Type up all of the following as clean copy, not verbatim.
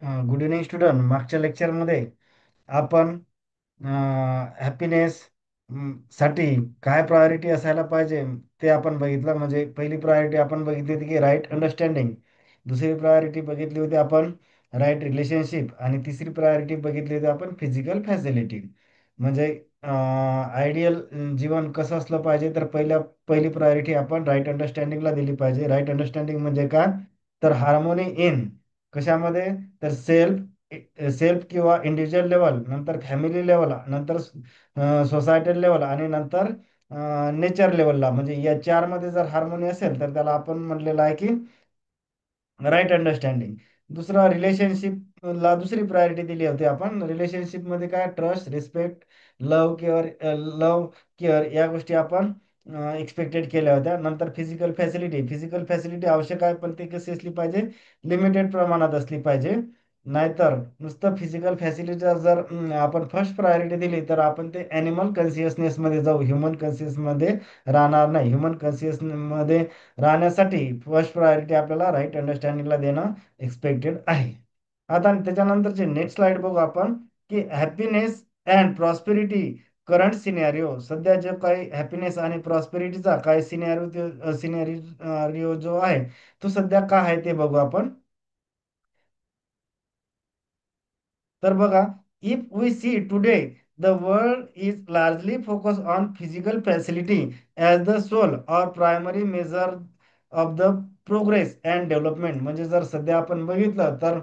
Good evening student. मागच्या लेक्चरमध्ये आपण हॅपीनेस साठी काय प्रायोरिटी असायला पाहिजे ते आपण बघितलं. म्हणजे पहिली प्रायोरिटी आपण बघितली होती की राईट अंडरस्टँडिंग, दुसरी प्रायोरिटी बघितली होती आपण राईट रिलेशनशिप, आणि तिसरी प्रायोरिटी बघितली होती आपण फिजिकल फॅसिलिटी. म्हणजे आयडियल जीवन कसं असलं पाहिजे, तर पहिली प्रायोरिटी आपण राईट अंडरस्टँडिंगला दिली पाहिजे. राईट अंडरस्टँडिंग म्हणजे काय, तर हार्मोनी इन कशामध्ये, तर सेल्फ किंवा इंडिव्हिज्युअल लेवल, नंतर फॅमिली लेवल, नंतर सोसायटी लेवल, आणि नंतर नेचर लेवलला. म्हणजे या चार मध्ये जर हार्मोनी असेल तर त्याला आपण म्हटलेलं आहे की राईट अंडरस्टँडिंग. दुसरा रिलेशनशिपला दुसरी प्रायोरिटी दिली होती आपण. रिलेशनशिप मध्ये काय, ट्रस्ट, रिस्पेक्ट, लव केअर या गोष्टी आपण एक्सपेक्टेड केल्या होत्या. नंतर फिजिकल फॅसिलिटी आवश्यक आहे, पण ती कशी असली पाहिजे, लिमिटेड प्रमाणात असली पाहिजे. नाहीतर नुसतं फिजिकल फॅसिलिटी जर आपण फर्स्ट प्रायोरिटी दिली तर आपण ते ॲनिमल कन्सियसनेस मध्ये जाऊ, ह्युमन कन्सियस मध्ये राहणार नाही. ह्युमन कन्सियस मध्ये राहण्यासाठी फर्स्ट प्रायोरिटी आपल्याला राईट अंडरस्टँडिंगला देणं एक्सपेक्टेड आहे. आता त्याच्यानंतरचे नेक्स्ट स्लाइड बघू आपण, की happiness and prosperity current scenario. सध्या जे काही हॅपीनेस आणि प्रॉस्पेरिटीचा काही सिनेरिओ जो आहे तो सध्या काय आहे ते बघू आपण. तर बघा, if we see today the world is largely focus on physical facility as the sole or primary measure of the progress and development. म्हणजे जर सध्या आपण बघितलं तर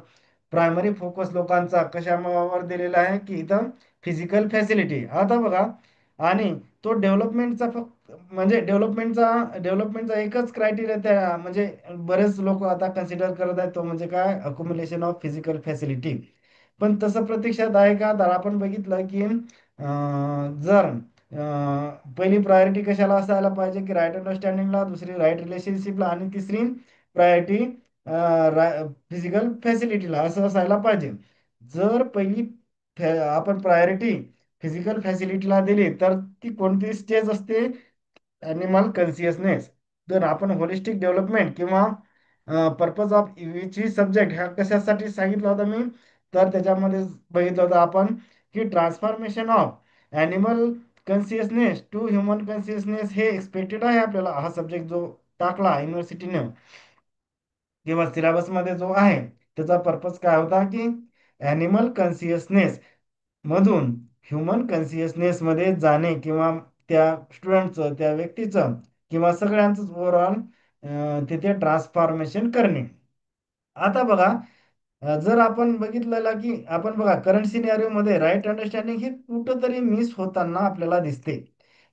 प्रायमरी फोकस लोकांचा कशावर दिलेला आहे, की इथं फिजिकल फॅसिलिटी. आता बघा, आणि तो डेव्हलपमेंटचा फक्त म्हणजे डेव्हलपमेंटचा एकच क्रायटेरिया त्या म्हणजे बरेच लोक आता कन्सिडर करत आहेत, तो म्हणजे काय, अकोमुलेशन ऑफ फिजिकल फॅसिलिटी. पण तसं प्रत्यक्षात आहे का, तर आपण बघितलं की जर पहिली प्रायोरिटी कशाला असायला पाहिजे, की राईट अंडरस्टँडिंगला, दुसरी राईट रिलेशनशिपला, आणि तिसरी प्रायोरिटी फिजिकल फॅसिलिटीला असं असायला पाहिजे. जर पहिली आपण प्रायोरिटी फिजिकल फॅसिलिटीला दिली तर ती कोणती स्टेज असते, ॲनिमल कन्सियसनेस. तर आपण होलिस्टिक डेव्हलपमेंट किंवा पर्पज ऑफ विच सब्जेक्ट ह्या कशासाठी सांगितलं होतं मी, तर त्याच्यामध्ये बघितलं होतं आपण की transformation of animal consciousness to human consciousness हे एक्सपेक्टेड आहे आपल्याला. हा सब्जेक्ट जो टाकला युनिव्हर्सिटीने किंवा सिलेबसमध्ये जो आहे, त्याचा पर्पज काय होता, की ॲनिमल कन्सियसनेस मधून ह्युमन कन्सियसनेस मध्ये जाणे, किंवा त्या स्टुडंटचं, त्या व्यक्तीचं, किंवा सगळ्यांचंच ओव्हरऑल तिथे ट्रान्सफॉर्मेशन करणे. आता बघा, जर आपण बघितलेलं की आपण बघा करंट सिनेरिओ मध्ये राईट अंडरस्टँडिंग हे कुठंतरी मिस होताना आपल्याला दिसते.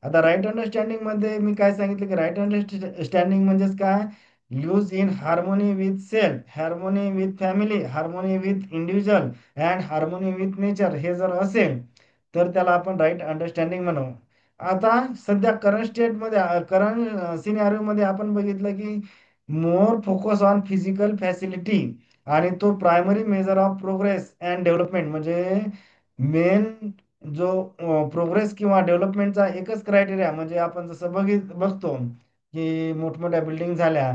आता राईट अंडरस्टँडिंग मध्ये मी काय सांगितलं, की राईट अंडरस्टँडिंग म्हणजेच काय, lives in harmony with self, harmony with family, harmony with individual, and harmony with nature. हे जर असेल तर त्याला आपण राईट अंडरस्टँडिंग म्हणू. आता सध्या करंट स्टेटमध्ये, करंट सिनेरिओमध्ये आपण बघितलं की more focus on physical facility, आणि तो primary measure of progress and development. म्हणजे मेन जो प्रोग्रेस किंवा डेव्हलपमेंटचा एकच क्रायटेरिया, म्हणजे आपण जसं बघतो की मोठमोठ्या बिल्डिंग झाल्या,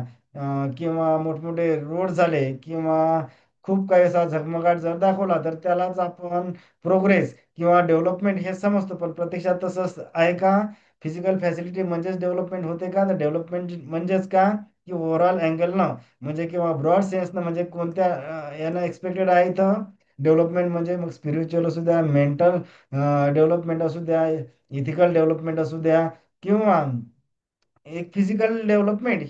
किंवा मोठमोठे रोड झाले, किंवा खूप काही असा झगमगाट जर दाखवला तर त्यालाच आपण प्रोग्रेस किंवा डेव्हलपमेंट हे समजतो. पण प्रत्यक्षात तसं आहे का, फिजिकल फॅसिलिटी म्हणजेच डेव्हलपमेंट होते का, तर डेव्हलपमेंट म्हणजेच का, की ओव्हरऑल अँगल न म्हणजे किंवा ब्रॉड सेन्सनं, म्हणजे कोणत्या यानं एक्सपेक्टेड आहे इथं डेव्हलपमेंट. म्हणजे मग स्पिरिच्युअल असू द्या, मेंटल डेव्हलपमेंट असू द्या, इथिकल डेव्हलपमेंट असू द्या, किंवा एक फिजिकल डेव्हलपमेंट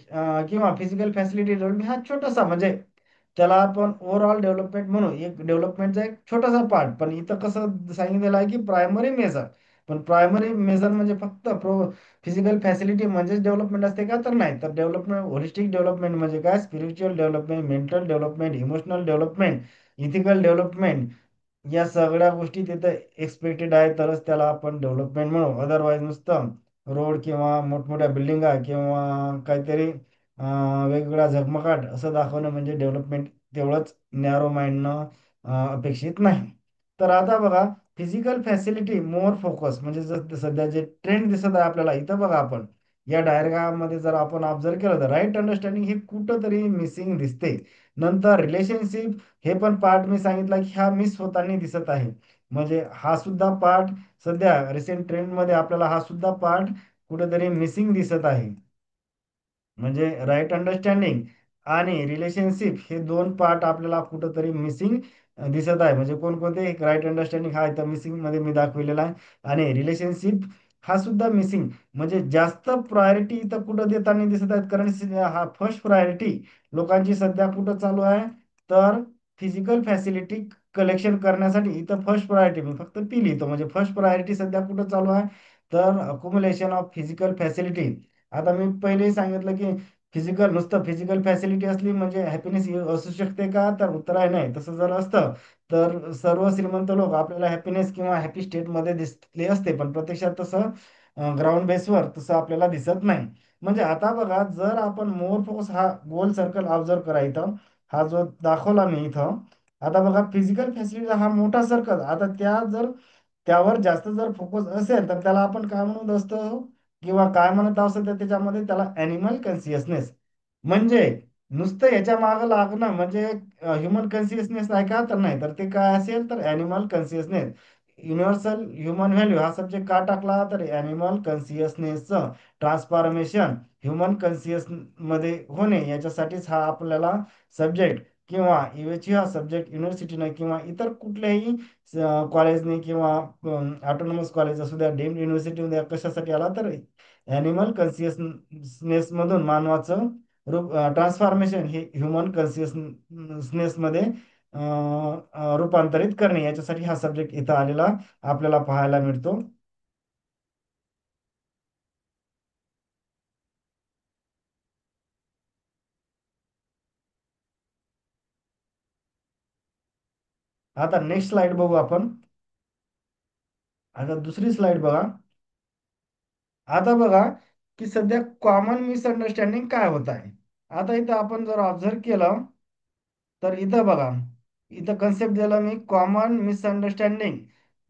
किंवा फिजिकल फॅसिलिटी डेव्हलपमेंट, हा छोटासा म्हणजे त्याला आपण ओव्हरऑल डेव्हलपमेंट म्हणू, एक डेव्हलपमेंटचा एक छोटासा पार्ट. पण इथं कसं सांगितलेलं आहे, की प्रायमरी मेजर. पण प्रायमरी मेजर म्हणजे फक्त फिजिकल फॅसिलिटी म्हणजेच डेव्हलपमेंट असते का, तर नाही. तर डेव्हलपमेंट, होलिस्टिक डेव्हलपमेंट म्हणजे काय, spiritual development, mental development, emotional development, ethical development, या सगळ्या गोष्टी तिथं एक्सपेक्टेड आहे, तरच त्याला आपण डेव्हलपमेंट म्हणू. अदरवाईज नुसतं रोड किंवा मोठमोठ्या बिल्डिंगा किंवा काहीतरी वेगवेगळा झगमगाट असं दाखवणं म्हणजे डेव्हलपमेंट तेवढंच नॅरो माइंडनं अपेक्षित नाही. तर आता बघा, फिजिकल फॅसिलिटी मोर फोकस म्हणजे सध्या जे ट्रेंड दिसत आहे आपल्याला इथं बघा आपण, या डायग्राममध्ये जर आपण ऑब्झर्व केलं तर राईट अंडरस्टँडिंग हे कुठंतरी मिसिंग दिसते. नंतर रिलेशनशिप हे पण पार्ट मी सांगितला की हा मिस होताना दिसत आहे. म्हणजे हा सुद्धा पार्ट सध्या रिसेंट ट्रेंड मध्ये आपल्याला हा सुद्धा पार्ट कुठेतरी मिसिंग दिसत आहे. म्हणजे राईट अंडरस्टँडिंग आणि रिलेशनशिप हे दोन पार्ट आपल्याला कुठंतरी मिसिंग दिसत आहे. म्हणजे कोणकोणते राईट अंडरस्टँडिंग हा इथं मिसिंग मध्ये मी दाखवलेला आहे. आणि रिलेशनशिप हा सुद्धा मिसिंग. म्हणजे जास्त प्रायोरिटी इथं कुठं देताना दिसत आहेत, कारण हा फर्स्ट प्रायोरिटी लोकांची सध्या कुठं चालू आहे, तर फिजिकल फॅसिलिटी कलेक्शन करण्यासाठी इथं फर्स्ट प्रायोरिटी मी फक्त पी लिहितो. म्हणजे फर्स्ट प्रायोरिटी सध्या कुठं चालू आहे, तर अकोमोलेशन ऑफ फिजिकल फॅसिलिटी. आता मी पहिलेही सांगितलं की नुसतं फिजिकल फॅसिलिटी असली म्हणजे हॅपीनेस असू शकते का, तर उत्तर आहे नाही. तसं जर असतं तर सर्व श्रीमंत लोक आपल्याला हॅपीनेस किंवा हॅपी स्टेटमध्ये दिसले असते, पण प्रत्यक्षात तसं ग्राउंड बेसवर तसं आपल्याला दिसत नाही. म्हणजे आता बघा, जर आपण मोर फोकस हा गोल सर्कल ऑब्झर्व करा इथं, हा जो दाखवला मी इथं. आता बघा फिजिकल फॅसिलिटी हा मोठा सर्कल, आता त्यावर जास्त जर फोकस असेल तर त्याला आपण काय म्हणत असतो किंवा काय म्हणत असतो, तर त्याच्यामध्ये त्याला ॲनिमल कन्सियसनेस. म्हणजे नुसतं याच्या मागं लागणं म्हणजे ह्युमन कन्सियसनेस आहे का, तर नाही. तर ते काय असेल, तर animal consciousness. Universal human value हा सब्जेक्ट का टाकला, तर ॲनिमल कन्सियसनेसचं ट्रान्सफॉर्मेशन ह्युमन कन्सियस मध्ये होणे याच्यासाठीच हा आपल्याला सब्जेक्ट किंवा इवेची हा सब्जेक्ट युनिव्हर्सिटीने किंवा इतर कुठल्याही कॉलेजने किंवा ऑटोनॉमस कॉलेज असू द्या, डीम्ड युनिव्हर्सिटीमध्ये कशासाठी आला, तर ॲनिमल कन्सियसनेस मधून मानवाचं रूप ट्रान्सफॉर्मेशन हे ह्युमन कन्सियसनेस मध्ये रूपांतरित करणे याच्यासाठी हा सब्जेक्ट इथं आलेला आपल्याला पाहायला मिळतो. आता नेक्स्ट स्लाइड बघू आपण. आता दुसरी स्लाइड बघा. आता बघा की सध्या कॉमन मिसअंडरस्टँडिंग काय होत आहे. आता इथं आपण जर ऑब्झर्व केलं तर इथं बघा, इथं कन्सेप्ट दिला मी कॉमन मिसअंडरस्टँडिंग.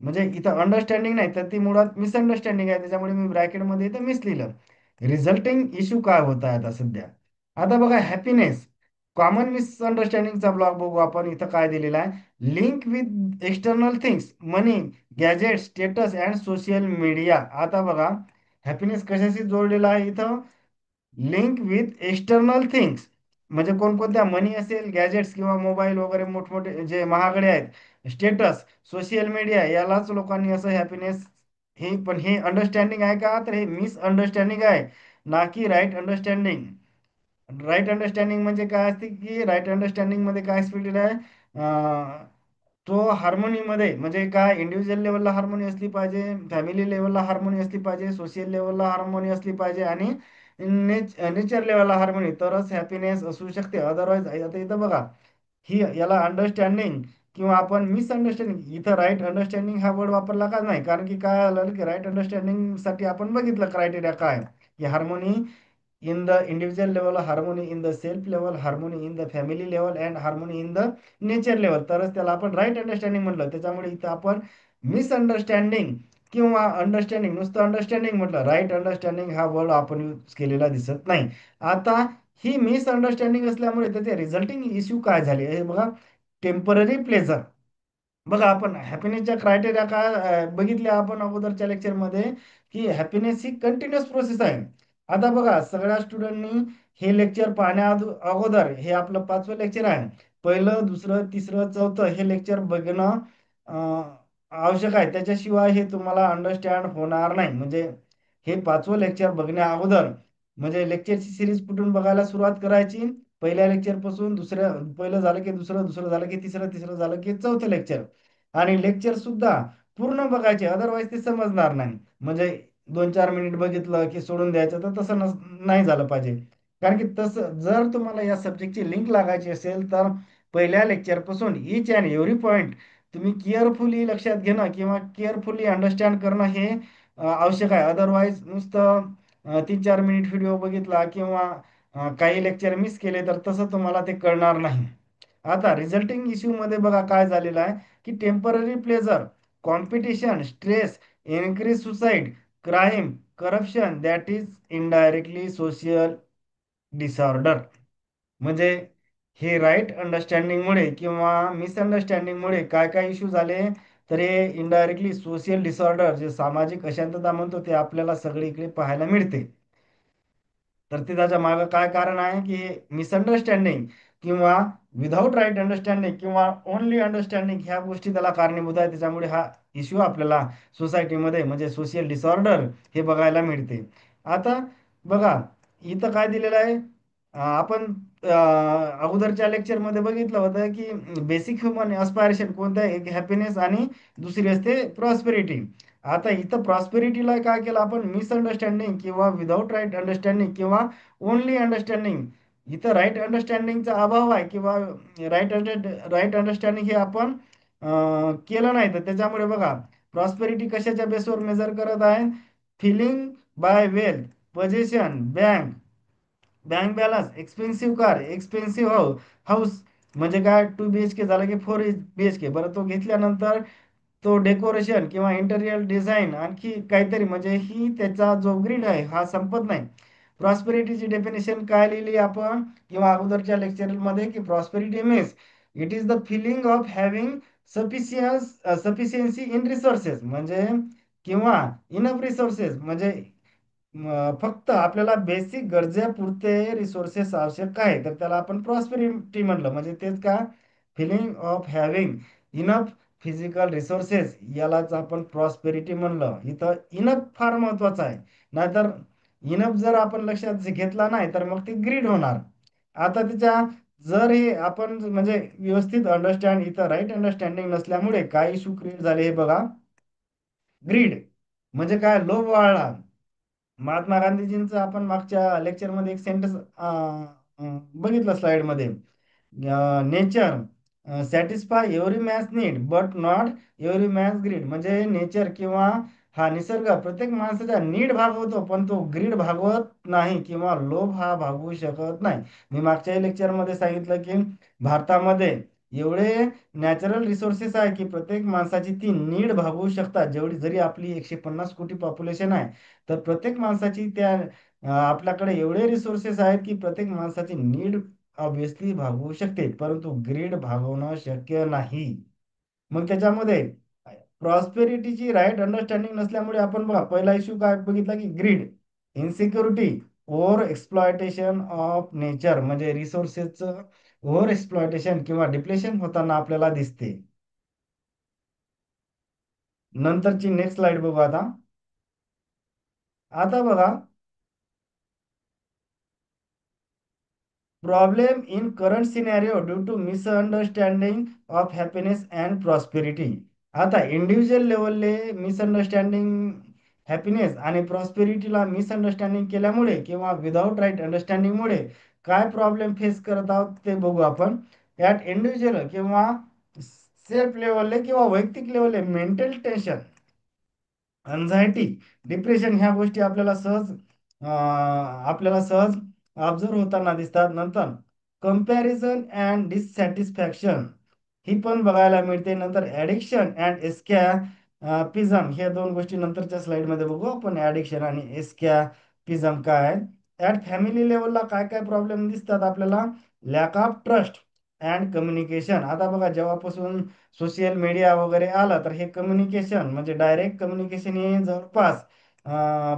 म्हणजे इथं अंडरस्टँडिंग नाही तर ती मुळात मिसअंडरस्टँडिंग आहे, त्याच्यामुळे मी ब्रॅकेटमध्ये इथं मिस लिहिलं. रिझल्टिंग इश्यू काय होत आहे आता सध्या. आता बघा हॅपीनेस कॉमन मिसअंडरस्टँडिंगचा ब्लॉग बघू आपण. इथं काय दिलेला आहे, link with external things money, gadget, status and social media. आता बघा हॅपीनेस कशाशी जोडलेला आहे इथं, लिंक विथ एक्सटर्नल थिंग्स. म्हणजे कोणकोणत्या मनी असेल, गॅजेट्स किंवा मोबाईल वगैरे मोठमोठे जे महागडे आहेत, स्टेटस, सोशल मीडिया, यालाच लोकांनी असं हॅपीनेस. हे पण हे अंडरस्टँडिंग आहे का, तर हे मिसअंडरस्टँडिंग आहे, ना की राईट अंडरस्टँडिंग. राईट अंडरस्टँडिंग म्हणजे काय असते की राईट अंडरस्टँडिंग मध्ये काय स्पीड आहे, तो हार्मोनीमध्ये म्हणजे काय इंडिव्हिज्युअल लेवलला हार्मोनी असली पाहिजे, फॅमिली लेवलला हार्मोनी असली पाहिजे, सोशल लेवलला हार्मोनी असली पाहिजे आणि नेचर लेवलला हार्मोनी, तरच हॅपीनेस असू शकते. अदरवाईज आता इथं बघा, ही याला अंडरस्टँडिंग किंवा आपण मिसअंडरस्टँडिंग, इथं राईट अंडरस्टँडिंग हा वर्ड वापरला का नाही, कारण की काय आलं की राईट अंडरस्टँडिंग साठी आपण बघितलं क्रायटेरिया काय, की harmony in the individual level, harmony in the self level, harmony in the family level and harmony in the nature level, तरच त्याला आपण राईट अंडरस्टँडिंग म्हणलं. त्याच्यामुळे इथं आपण मिसअंडरस्टँडिंग किंवा अंडरस्टँडिंग, नुसतं अंडरस्टँडिंग म्हटलं, राईट अंडरस्टँडिंग हा वर्ड आपण यूज केलेला दिसत नाही. आता ही मिसअंडरस्टँडिंग असल्यामुळे त्याचे रिझल्टिंग इश्यू काय झाले हे बघा. Temporary pleasure. बघा आपण हॅपीनेसच्या क्रायटेरिया काय बघितले आपण अगोदरच्या लेक्चरमध्ये, की हॅपीनेस ही कंटिन्युअस प्रोसेस आहे. आता बघा सगळ्या स्टुडंटनी हे लेक्चर पाहण्या अगोदर, हे आपलं 5वं लेक्चर आहे, पहिलं दुसरं तिसरं चौथं हे लेक्चर बघणं आवश्यक आहे. त्याच्याशिवाय हे तुम्हाला अंडरस्टँड होणार नाही. म्हणजे हे 5वं लेक्चर बघण्या अगोदर म्हणजे लेक्चरची सिरीज कुठून बघायला सुरुवात करायची, पहिल्या लेक्चर पासून दुसऱ्या, पहिलं झालं की दुसरं, दुसरं झालं की तिसरं, तिसरं झालं की चौथं लेक्चर. आणि लेक्चर सुद्धा पूर्ण बघायचे, अदरवाईज ते समजणार नाही. म्हणजे 2-4 मिनिट बघितलं की सोडून द्यायचं, तर तसं नाही झालं पाहिजे. कारण की तसं जर तुम्हाला या सब्जेक्टची लिंक लागायची असेल तर पहिल्या लेक्चर पासून इच अँड एव्हरी पॉईंट तुम्ही केअरफुली लक्षात घेणं किंवा केअरफुली अंडरस्टँड करणं हे आवश्यक आहे. अदरवाईज नुसतं 3-4 मिनिट व्हिडिओ बघितला किंवा काही लेक्चर मिस केले तर तसं तुम्हाला ते कळणार नाही. आता रिझल्टिंग इश्यू मध्ये बघा काय झालेलं आहे, की temporary pleasure, competition, stress, increase suicide, crime, corruption that is indirectly social disorder. म्हणजे हे राईट अंडरस्टँडिंगमुळे किंवा मिसअंडरस्टँडिंगमुळे काय काय इश्यू झाले, तर हे इनडायरेक्टली सोशियल डिसऑर्डर जे सामाजिक अशांतता म्हणतो ते आपल्याला सगळीकडे पाहायला मिळते. तर ते त्याच्या मागं काय कारण आहे की मिसअंडरस्टँडिंग किंवा विदाऊट राईट अंडरस्टँडिंग किंवा ओनली अंडरस्टँडिंग ह्या गोष्टी त्याला कारणीभूत आहे. त्याच्यामुळे हा इश्यू आपल्याला सोसायटीमध्ये म्हणजे सोशल डिसऑर्डर हे बघायला मिळते. आता बघा इथं काय दिलेलं आहे. आपण अगोदरच्या लेक्चरमध्ये बघितलं होतं की बेसिक ह्युमन अस्पायरेशन कोणतं आहे, एक हॅपीनेस आणि दुसरी असते प्रॉस्पेरिटी. आता इथं प्रॉस्पेरिटीला काय केलं आपण, मिसअंडरस्टँडिंग किंवा विदाऊट राईट अंडरस्टँडिंग किंवा ओनली अंडरस्टँडिंग. इथं राईट अंडरस्टँडिंगचा अभाव आहे किंवा राईट अंडरस्टँडिंग हे आपण केलं नाही, तर त्याच्यामुळे बघा प्रॉस्पेरिटी कशाच्या बेसवर मेजर करत आहे, feeling by wealth, position, bank balance, expensive car, expensive house. म्हणजे काय, 2 BHK झालं की 4 BHK, बरं तो घेतल्यानंतर तो डेकोरेशन किंवा इंटेरियर डिझाईन आणखी काहीतरी, म्हणजे ही त्याचा जो ग्रीड आहे हा संपत नाही. प्रॉस्पेरिटीची डेफिनेशन काय लिहिली आपण किंवा अगोदरच्या लेक्चरमध्ये, की prosperity means it is the feeling of having sufficiency in resources, म्हणजे किंवा इनफ रिसोर्सेस, म्हणजे फक्त आपल्याला बेसिक गरजेपुरते रिसोर्सेस आवश्यक आहे, तर त्याला आपण प्रॉस्पेरिटी म्हणलं. म्हणजे तेच का, feeling of having enough physical resources, यालाच आपण प्रॉस्पेरिटी म्हणलं. इथं इनफ फार महत्वाचं आहे. नाहीतर इनफ जर आपण लक्षात घेतला नाही तर मग ते ग्रीड होणार. आता त्याच्या जर हे आपण म्हणजे व्यवस्थित अंडरस्टँड, इथं राईट अंडरस्टँडिंग नसल्यामुळे काय इश्यू क्रिएट झाले हे बघा. ग्रीड म्हणजे काय, लोभ वाढला. महात्मा गांधीजींचं आपण मागच्या लेक्चरमध्ये एक सेंटेन्स बघितलं स्लाइडमध्ये, nature satisfy every man's need but not every man's greed. म्हणजे नेचर किंवा हा निसर्ग प्रत्येक माणसाचा नीड भागवतो पण तो ग्रीड भागवत नाही किंवा लोभ हा भागवू शकत नाही. मी मागच्या लेक्चरमध्ये सांगितलं की भारतामध्ये एवढे नॅचरल रिसोर्सेस आहे की प्रत्येक माणसाची ती नीड भागवू शकतात. जेवढी जरी आपली 150 कोटी पॉप्युलेशन आहे, तर प्रत्येक माणसाची त्या आपल्याकडे एवढे रिसोर्सेस आहेत की प्रत्येक माणसाची नीड ऑब्विसली भागवू शकते, परंतु ग्रीड भागवणं शक्य नाही. मग त्याच्यामध्ये प्रॉस्पेरिटीची राईट अंडरस्टँडिंग नसल्यामुळे आपण बघा पहिला इश्यू काय बघितला की greed, insecurity, over exploitation of nature, म्हणजे रिसोर्सेसचं ओव्हर एक्सप्लॉयटेशन किंवा डिप्लेशन होताना आपल्याला दिसते. नंतरची नेक्स्ट स्लाइड बघू आता. आता बघा, problem in current scenario due to misunderstanding of happiness and prosperity. आता इंडिव्हिज्युअल लेवलले मिसअंडरस्टँडिंग हॅपीनेस आणि प्रॉस्पेरिटीला मिसअंडरस्टँडिंग केल्यामुळे किंवा विदाऊट राईट अंडरस्टँडिंगमुळे काय प्रॉब्लेम फेस करत आहोत ते बघू आपण. ॲट इंडिव्हिज्युअल किंवा सेल्फ लेवलले किंवा वैयक्तिक लेवलले मेंटल टेन्शन, अनझायटी, डिप्रेशन ह्या गोष्टी आपल्याला सहज ऑब्झर्व होताना दिसतात. नंतर कम्पॅरिझन अँड डिससॅटिस्फॅक्शन ही पण बघायला मिळते. नंतर ॲडिक्शन अँड एस्कॅपिझम, ह्या दोन गोष्टी नंतरच्या स्लाइडमध्ये बघू आपण. ॲडिक्शन आणि एस्कॅपिझम काय आहे. ॲट फॅमिली लेवलला काय काय प्रॉब्लेम दिसतात आपल्याला, lack of trust and communication. आता बघा जेव्हापासून सोशल मीडिया वगैरे आला तर हे कम्युनिकेशन म्हणजे डायरेक्ट कम्युनिकेशन हे जवळपास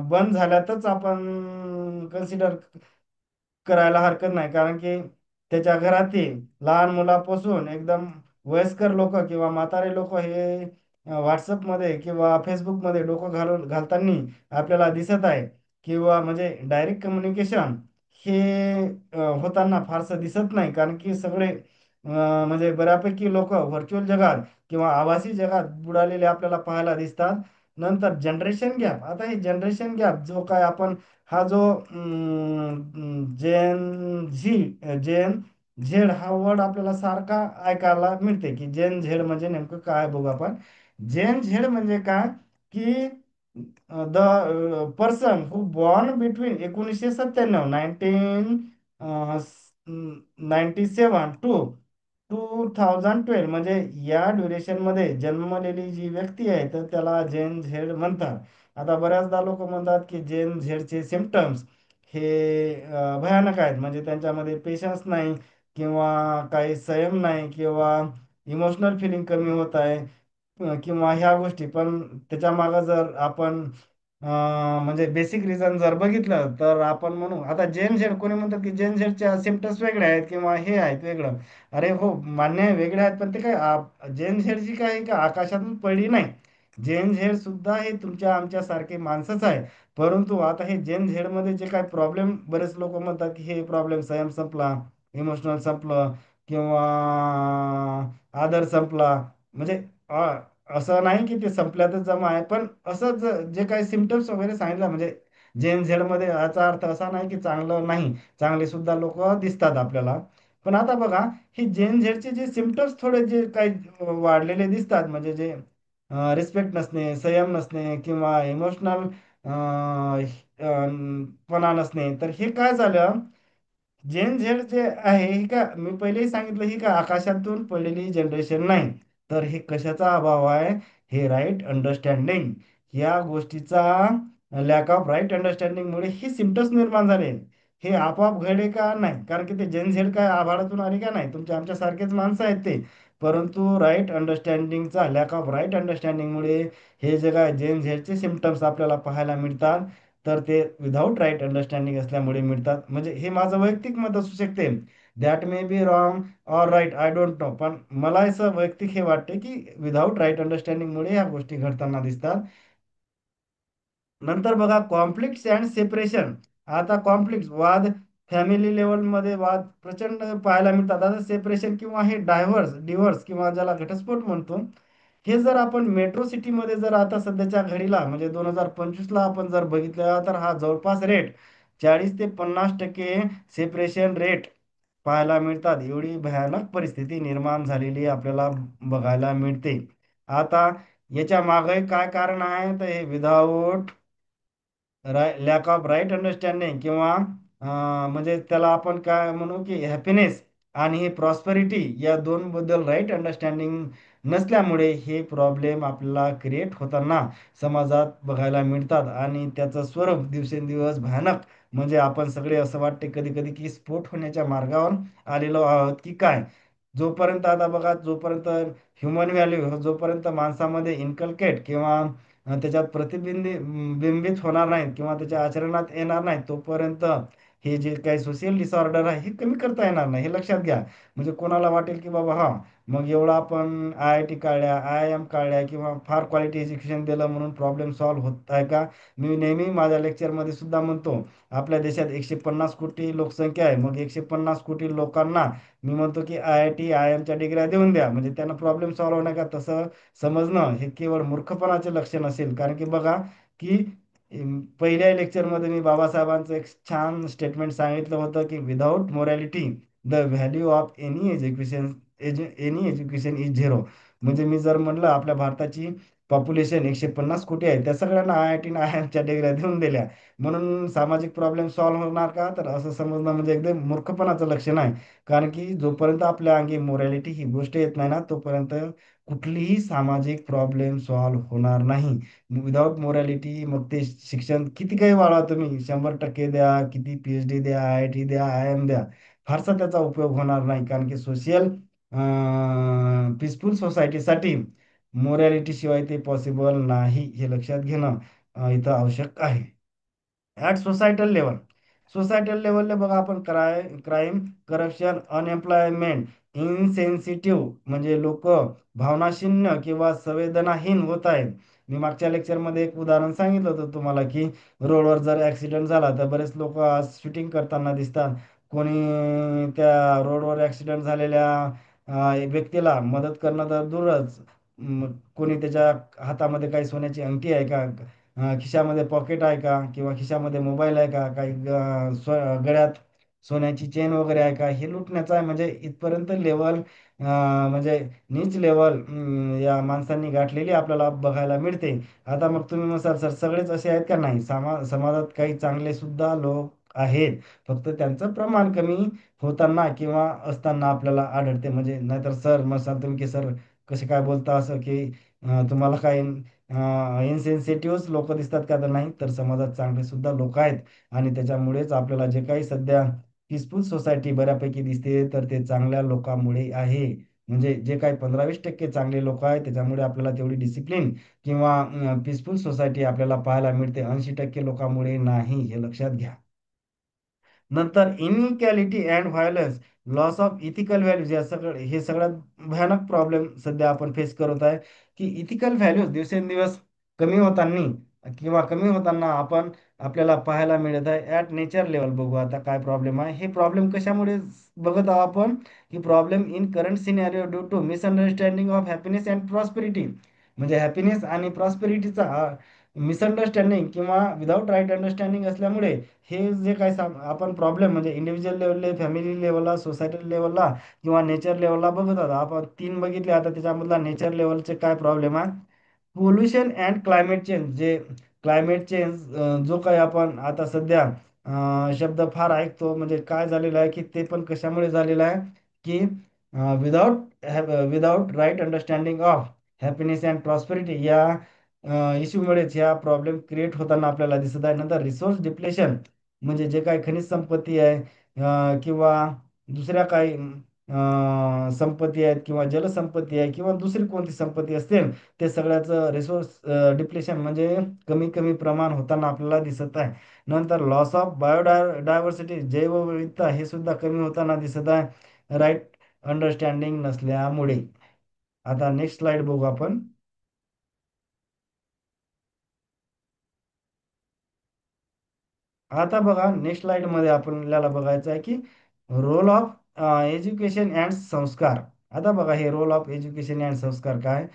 बंद झाल्यातच आपण कन्सिडर करायला हरकत नाही. कारण की त्याच्या घरातील लहान मुलापासून एकदम वयस्कर लोक किंवा म्हातारे लोक हे व्हॉट्सअपमध्ये किंवा फेसबुकमध्ये डोकं घालताना आपल्याला दिसत आहे. किंवा म्हणजे डायरेक्ट कम्युनिकेशन हे होताना फारसं दिसत नाही. कारण की सगळे म्हणजे बऱ्यापैकी लोक व्हर्च्युअल जगात किंवा आभासी जगात बुडालेले आपल्याला पाहायला दिसतात. नंतर जनरेशन गॅप. आता हे जनरेशन गॅप जो काय आपण हा जो जेन झेड हा वर्ड आपल्याला सारखा ऐकायला मिळते, की जेन झेड म्हणजे नेमकं काय बघू आपण. जेन झेड म्हणजे काय, की the person who born between 1997 1997 to 2012, म्हणजे या ड्युरेशन मध्ये जन्मलेली जी व्यक्ती आहे तर त्याला जेन झेड म्हणतात. आता बऱ्याचदा लोक म्हणतात की जेन झेडचे सिमटम्स हे भयानक आहेत, म्हणजे त्यांच्यामध्ये पेशन्स नाही, किंवा काही संयम नाही, किंवा इमोशनल फिलिंग कमी होत आहे, किंवा ह्या गोष्टी. पण त्याच्या मागे जर आपण म्हणजे बेसिक रिझन जर बघितलं, तर आपण म्हणू आता जेन झेड, कोणी म्हणतात की जेन झेडच्या सिमटम्स वेगळे आहेत किंवा हे आहेत वेगळं. अरे हो, मान्य आहे वेगळे आहेत, पण ते काय जेन झेडची काय का आकाशातून पडली नाही. जेन झेड सुद्धा हे तुमच्या आमच्या सारखे माणसंच आहे. परंतु आता हे जेन झेड मध्ये जे काय प्रॉब्लेम, बरेच लोक म्हणतात की हे प्रॉब्लेम संयम संपला, इमोशनल संपलं, किंवा आदर संपला. म्हणजे असं नाही की ते संपल्यातच जमा आहे, पण असं जे काही सिमटम्स वगैरे सांगितलं, म्हणजे जेन झेड मध्ये याचा अर्थ असा नाही की चांगलं नाही, चांगले सुद्धा लोक दिसतात आपल्याला. पण आता बघा, ही जेन झेडचे जे सिमटम्स थोडे जे काही वाढलेले दिसतात, म्हणजे जे रिस्पेक्ट नसणे, संयम नसणे, किंवा इमोशनल पणा नसणे, तर हे काय झालं? जेन झेड जे आहे ही का, मी पहिलेही सांगितलं, ही का आकाशातून पडलेली जनरेशन नाही. तर हे कशाचा अभाव आहे? हे राईट अंडरस्टँडिंग, या गोष्टीचा लॅक ऑफ राईट अंडरस्टँडिंग मुळे ही सिम्पटम्स निर्माण झाले. हे आपोआप घडे का? नाही, कारण की ते जेन झेड काय आभाळातून आले का? नाही, तुमच्या आमच्या सारखेच माणसं आहेत ते. परंतु राईट अंडरस्टँडिंगचा, लॅक ऑफ राईट अंडरस्टँडिंगमुळे हे जे काय जेन झेडचे सिम्पटम्स आपल्याला पाहायला मिळतात, तर ते विदाऊट राईट अंडरस्टँडिंग असल्यामुळे मिळतात. म्हणजे हे माझं वैयक्तिक मत असू शकते, that may be wrong or right, I don't know, पण मला असं वैयक्तिक हे वाटते की विदाऊट राईट अंडरस्टँडिंगमुळे ह्या गोष्टी घडताना दिसतात. नंतर बघा, कॉन्फ्लिक्ट अँड सेपरेशन. आता कॉन्फ्लिक्ट, वाद, फॅमिली लेवलमध्ये वाद प्रचंड पाहायला मिळतात. आता सेपरेशन किंवा हे डिव्होर्स किंवा ज्याला घटस्फोट म्हणतो, हे जर आपण मेट्रो सिटीमध्ये जर आता सध्याच्या घडीला म्हणजे 2025ला आपण जर बघितलं, तर हा जवळपास रेट 40 ते 50% सेपरेशन रेट पाहायला मिळतात. एवढी भयानक परिस्थिती निर्माण झालेली आपल्याला बघायला मिळते. आता याच्या मागे काय कारण आहे? तर हे without lack of right understanding, किंवा म्हणजे त्याला आपण काय म्हणू की हॅपीनेस आणि प्रॉस्पेरिटी, या दोन बद्दल राईट अंडरस्टँडिंग नसल्यामुळे हे प्रॉब्लेम आपल्याला क्रिएट होताना समाजात बघायला मिळतात, आणि त्याचं स्वरूप दिवसेंदिवस भयानक. म्हणजे आपण सगळे असं वाटते कधी कधी की स्फोट होण्याच्या मार्गावर आलेलो आहोत की काय. जोपर्यंत आता बघा, जोपर्यंत ह्युमन व्हॅल्यू जोपर्यंत माणसामध्ये इन्कल्केट किंवा त्याच्यात बिंबित होणार नाहीत, किंवा त्याच्या आचरणात येणार नाहीत, तोपर्यंत हे जे काही सोशल डिसऑर्डर आहे हे कमी करता येणार नाही, हे लक्षात घ्या. म्हणजे कोणाला वाटेल की बाबा हा, मग एवढा आपण IIT काढल्या, IIM काढल्या, किंवा फार क्वालिटी एज्युकेशन दिलं म्हणून प्रॉब्लेम सॉल्व्ह होत आहे का? मी नेहमी माझ्या लेक्चरमध्ये सुद्धा म्हणतो, आपल्या देशात 150 कोटी लोकसंख्या आहे, मग 150 कोटी लोकांना मी म्हणतो की IIT IIMच्या डिग्र्या देऊन द्या, म्हणजे त्यांना प्रॉब्लेम सॉल्व्ह होणार का? तसं समजणं हे केवळ मूर्खपणाचे लक्षण असेल. कारण की बघा की पहिल्या लेक्चरमध्ये मी बाबासाहेबांचं एक छान स्टेटमेंट सांगितलं होतं की without morality the value of any education is zero. म्हणजे मी जर म्हणलं आपल्या भारताची पॉप्युलेशन 150 कोटी आहे, त्या सगळ्यांना IIT IIMच्या डिग्र्या देऊन दिल्या म्हणून सामाजिक प्रॉब्लेम सॉल्व्ह होणार का? तर असं समजणं म्हणजे एकदम मूर्खपणाचं लक्षण आहे. कारण की जोपर्यंत आपल्या अंगी मोरॅलिटी ही गोष्ट येत नाही ना, तोपर्यंत कुठलीही सामाजिक प्रॉब्लेम सॉल्व्ह होणार नाही. विदाऊट मोरॅलिटी मग ते शिक्षण किती काही वाढवा तुम्ही, 100% द्या, किती PhD द्या, IIT द्या, IIM द्या, फारसा त्याचा उपयोग होणार नाही. कारण की सोशल पीसफुल सोसायटीसाठी मोरॅलिटी शिवाय ते पॉसिबल नाही, हे लक्षात घेणं इथं आवश्यक आहे. ॲट सोसायटल लेवलला बघा, आपण क्राईम, करप्शन, अनएम्प्लॉयमेंट, इनसेन्सिटिव्ह, म्हणजे लोक भावनाशून्य किंवा संवेदनाहीन होत आहेत. मी मागच्या लेक्चरमध्ये एक उदाहरण सांगितलं होतं तुम्हाला की रोडवर जर ॲक्सिडेंट झाला तर बरेच लोक आज शूटिंग करताना दिसतात. कोणी त्या रोडवर ॲक्सिडेंट झालेल्या व्यक्तीला मदत करणं तर दूरच, कोणी त्याच्या हातामध्ये काही सोन्याची अंगठी आहे का, खिशामध्ये पॉकेट आहे का, किंवा खिशामध्ये मोबाईल आहे का, काही गळ्यात सोन्याची चेन वगैरे आहे का, हे लुटण्याचं आहे. म्हणजे इथपर्यंत लेवल, म्हणजे नीच लेवल या माणसांनी गाठलेली आपल्याला बघायला मिळते. आता मग तुम्ही म्हणसाल सर सगळेच असे आहेत का? नाही, समाजात काही चांगले सुद्धा लोक आहेत, फक्त त्यांचं प्रमाण कमी होताना किंवा असताना आपल्याला आढळते. म्हणजे नाहीतर सर म्हणसाल तुम्ही की सर कसे काय बोलता असं की तुम्हाला काय इनसेन्सिटिव्ह लोक दिसतात का? तर नाही, तर समाजात चांगले सुद्धा लोक आहेत. आणि त्याच्यामुळेच आपल्याला जे काही सध्या पीसफुल सोसायटी बऱ्यापैकी दिसते, तर ते चांगल्या लोकांमुळे आहे. म्हणजे जे काही 15-20% चांगले लोक आहेत, त्याच्यामुळे आपल्याला तेवढी डिसिप्लिन किंवा पीसफुल सोसायटी आपल्याला पाहायला मिळते. 80% लोकांमुळे नाही, हे लक्षात घ्या. नंतर inequality and violence, loss of ethical values, या सगळं हे सगळ्यात भयानक प्रॉब्लेम सध्या आपण फेस करत आहे. की इथिकल व्हॅल्यूज दिवसेंदिवस कमी होताना किंवा कमी होताना आपल्याला पाहायला मिळत आहे. ॲट नेचर लेवल बघू आता काय प्रॉब्लेम आहे. हे प्रॉब्लेम कशामुळे बघत आहोत आपण? की problem in current scenario due to misunderstanding of happiness and prosperity. म्हणजे हॅपीनेस आणि प्रॉस्पेरिटीचा मिसअंडरस्टँडिंग किंवा विदाऊट राईट अंडरस्टँडिंग असल्यामुळे हे जे काही आपण प्रॉब्लेम म्हणजे इंडिव्हिज्युअल लेवलला, फॅमिली लेवलला, सोसायटी लेवलला किंवा नेचर लेवलला बघत आहोत. आपण तीन बघितले, आता त्याच्यामधला नेचर लेवलचे काय प्रॉब्लेम आहे. पोल्युशन अँड क्लायमेट चेंज, जे क्लायमेट चेंज जो काही आपण आता सध्या शब्द फार ऐकतो, म्हणजे काय झालेलं आहे की ते पण कशामुळे झालेलं आहे. की without without right understanding of happiness and prosperity या इश्यूमुळेच ह्या प्रॉब्लेम क्रिएट होताना आपल्याला दिसत आहे. नंतर रिसोर्स डिप्लेशन, म्हणजे जे काही खनिज संपत्ती आहे किंवा दुसऱ्या काही संपत्ती आहेत किंवा जलसंपत्ती आहे किंवा दुसरी कोणती संपत्ती असतील, ते सगळ्याचं रिसोर्स डिप्लेशन म्हणजे कमी कमी प्रमाण होताना आपल्याला दिसत आहे. नंतर लॉस ऑफ बायोडायव्हर्सिटी, जैवविविधता, हे सुद्धा कमी होताना दिसत आहे, राईट अंडरस्टँडिंग नसल्यामुळे. आता नेक्स्ट स्लाइड बघू आपण. आता बघा, नेक्स्ट स्लाइड मध्ये आपल्याला बघायचं आहे की रोल ऑफ एज्युकेशन अँड संस्कार. आता बघा, हे role of education and sanskar काय.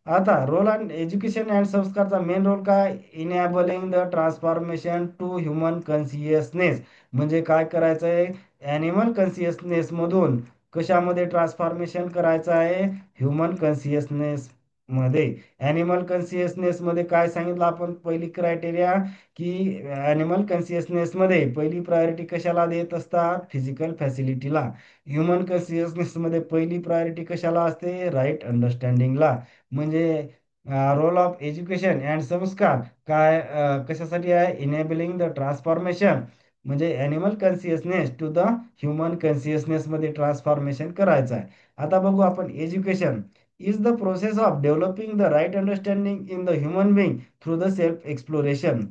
आता रोल अँड एज्युकेशन अँड संस्कारचा मेन रोल काय? Enabling the transformation to human consciousness. म्हणजे काय करायचं आहे? ॲनिमल कन्सियसनेस मधून कशामध्ये ट्रान्सफॉर्मेशन करायचं आहे? ह्युमन कन्सियसनेस मध्ये. ॲनिमल कन्सियसनेस मध्ये काय सांगितलं आपण? पहिली क्रायटेरिया की ॲनिमल कन्सियसनेसमध्ये पहिली प्रायोरिटी कशाला देत असतात? फिजिकल फॅसिलिटीला. ह्युमन कन्सियसनेसमध्ये पहिली प्रायोरिटी कशाला असते? राईट अंडरस्टँडिंगला. म्हणजे role of education and sanskar काय कशासाठी आहे? इनेबलिंग द ट्रान्सफॉर्मेशन, म्हणजे animal consciousness to the human कन्सियसनेसमध्ये ट्रान्सफॉर्मेशन करायचं आहे. आता बघू आपण, education is the process of developing the right understanding in the human being through the self exploration.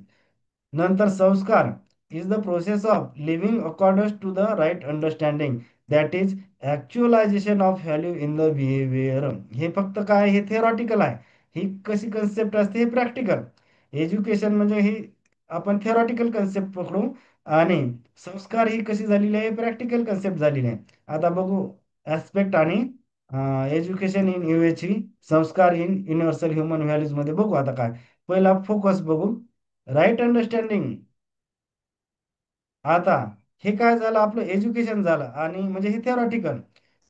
नंतर sanskar is the process of living accordance to the right understanding, that is actualisation of value in the behaviour. हे फक्त काय? हे theoretical आहे. ही कशी concept असते? हे practical. Education म्हणजे ही आपण थेरॉटिकल कन्सेप्ट पकडू, आणि संस्कार ही कशी झालेली आहे? प्रॅक्टिकल कन्सेप्ट झालेली आहे. आता बघू ऍस्पेक्ट आणि एज्युकेशन इन यूएचई, संस्कार इन युनिव्हर्सल ह्युमन व्हॅल्यूज मध्ये बघू. आता काय, पहिला फोकस बघू, राईट अंडरस्टँडिंग. आता हे काय झालं? आपलं एज्युकेशन झालं, आणि म्हणजे हे थेरॉटिकल.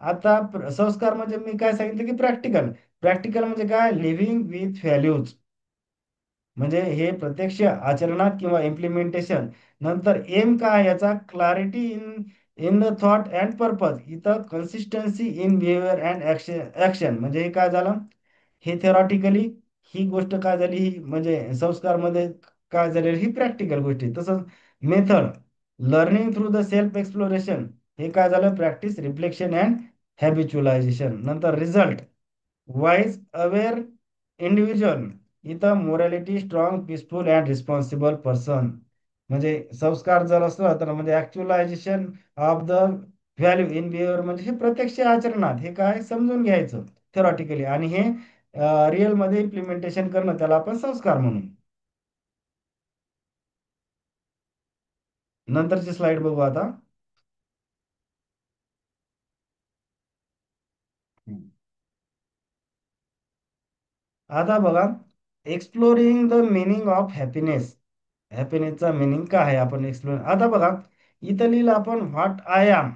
आता संस्कार म्हणजे मी काय सांगितलं की प्रॅक्टिकल. प्रॅक्टिकल म्हणजे काय? लिव्हिंग विथ व्हॅल्यूज, म्हणजे हे प्रत्यक्ष आचरणात किंवा इम्प्लिमेंटेशन. नंतर एम काय याचा? Clarity in in the thought and purpose. इथं consistency in behaviour and action. म्हणजे हे काय झालं? हे थेरॉटिकली ही गोष्ट काय झाली? ही म्हणजे संस्कारमध्ये काय झालेली? ही प्रॅक्टिकल गोष्टी. तसंच method, learning through the self exploration, हे काय झालं? Practice, reflection and habitualisation. नंतर रिझल्ट, वाईज अवेअर इंडिव्हिज्युअल, इथं morality strong, peaceful and responsible person. म्हणजे संस्कार जर असलं तर म्हणजे actualisation of the value in behaviour, म्हणजे हे प्रत्यक्ष आचरणात हे काय समजून घ्यायचं थेरॉटिकली, आणि हे रिअल मध्ये इम्प्लिमेंटेशन करणं, त्याला आपण संस्कार म्हणू. नंतरची स्लाइड बघू आता. आता बघा, exploring the meaning of happiness. हॅपीनेसचा मिनिंग काय आहे आपण एक्सप्लोर. आता बघा, इथं लिहिलं आपण what I am,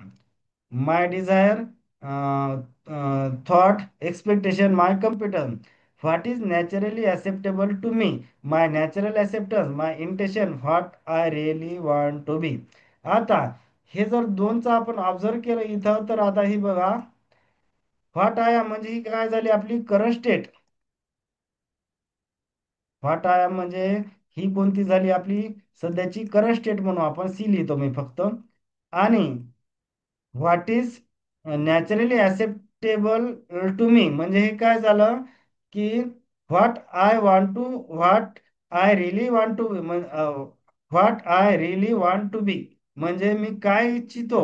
my desire, thought, expectation, my competence. What is naturally acceptable to me, my natural acceptance, my intention, what I really want to be. आता हे जर दोनचा आपण ऑब्झर्व केलं इथं, तर आता ही बघा, व्हॉट आय एम म्हणजे ही काय झाली? आपली current state. What I am म्हणजे ही कोणती झाली आपली सध्याची करंट स्टेट म्हणू आपण, सी लिहितो मी फक्त. आणि what is naturally acceptable to me म्हणजे हे काय झालं की what I want to, what I really want to, what I really want to be म्हणजे मी काय इच्छितो,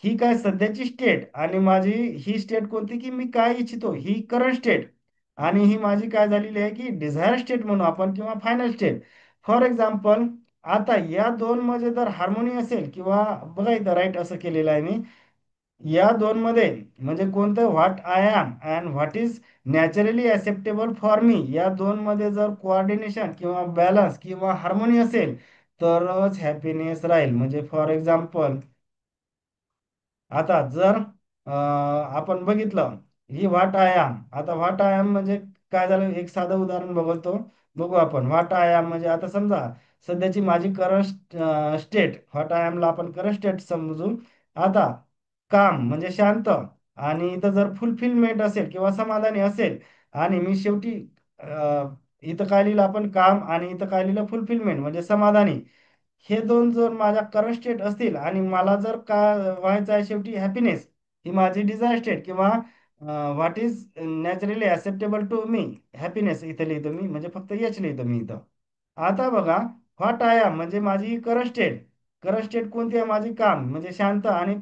ही काय सध्याची स्टेट. आणि माझी ही स्टेट कोणती की मी काय इच्छितो ही करंट स्टेट. आणि ही माझी काय झालेली आहे की डिझायर स्टेट म्हणू आपण किंवा फायनल स्टेट. फॉर एक्झाम्पल, आता या दोन मध्ये जर हार्मोनी असेल किंवा बघा इथं राईट असं केलेलं आहे मी, या दोन मध्ये म्हणजे कोणतं what I am and what is naturally acceptable for me, या दोन मध्ये जर कोऑर्डिनेशन किंवा बॅलन्स किंवा हार्मोनी असेल तरच हॅपीनेस राहील. म्हणजे फॉर एक्झाम्पल, आता जर आपण बघितलं ही व्हॉट आय एम, आता व्हॉट आय एम म्हणजे काय झालं, एक साधं उदाहरण बघू आपण. व्हॉट आय एम म्हणजे आता समजा सध्याची माझी करंट स्टेट, व्हॉट आय एमला आपण करंट स्टेट समजू. आता काम म्हणजे शांत, आणि इथं जर फुलफिलमेंट असेल किंवा समाधानी असेल, आणि मी शेवटी इथं काय लिहिलं आपण काम, आणि इथं काय लिहिलं फुलफिलमेंट म्हणजे समाधानी. हे दोन जर माझ्या करंट स्टेट असतील आणि मला जर का व्हायचं आहे शेवटी हॅपीनेस, ही माझी डिझायर स्टेट किंवा what is naturally acceptable to me, happiness इथं लिहितो मी म्हणजे फक्त एच लिहितो मी इथं. आता बघा, व्हॉट आय एम म्हणजे माझी करंट स्टेट. करंट स्टेट कोणती आहे माझी काम म्हणजे शांत, आणि